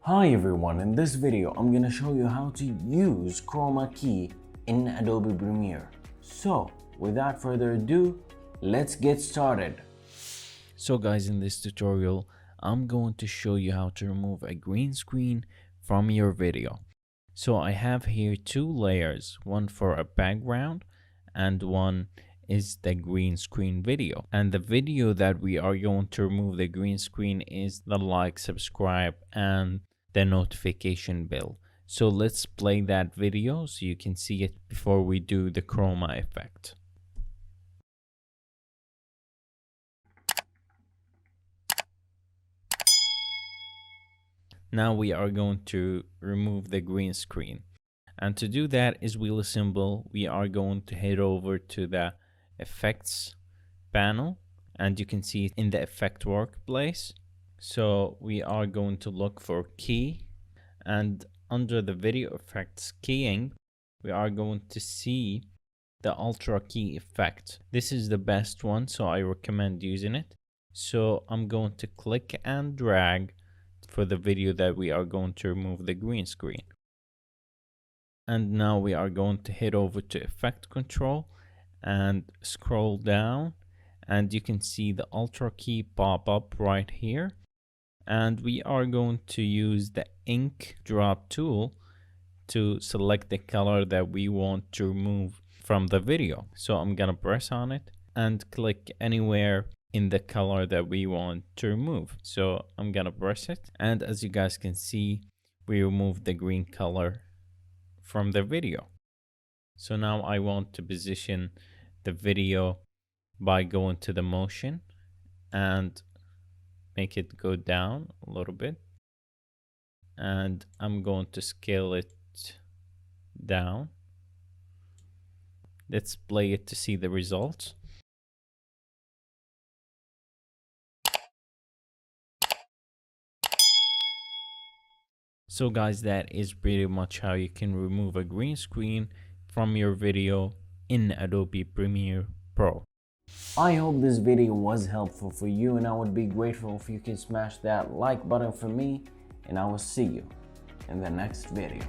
Hi everyone, in this video I'm gonna show you how to use Chroma key in Adobe Premiere. So without further ado, let's get started. So guys, in this tutorial I'm going to show you how to remove a green screen from your video. So I have here two layers, one for a background and one is the green screen video. And the video that we are going to remove the green screen is the like, subscribe and the notification bell. So let's play that video so you can see it before we do the chroma effect. Now we are going to remove the green screen. And to do that is wheel symbol, we are going to head over to the effects panel and you can see it in the effect workplace. So we are going to look for key, and under the video effects keying, we are going to see the ultra key effect. This is the best one, so I recommend using it. So I'm going to click and drag for the video that we are going to remove the green screen. And now we are going to head over to effect control and scroll down, and you can see the ultra key pop up right here. And we are going to use the ink drop tool to select the color that we want to remove from the video. So I'm gonna press on it and click anywhere in the color that we want to remove. So I'm gonna press it, and as you guys can see, we removed the green color from the video. So now I want to position the video by going to the motion and make it go down a little bit, and I'm going to scale it down. Let's play it to see the results. So guys, that is pretty much how you can remove a green screen from your video in Adobe Premiere Pro. I hope this video was helpful for you, and I would be grateful if you can smash that like button for me, and I will see you in the next video.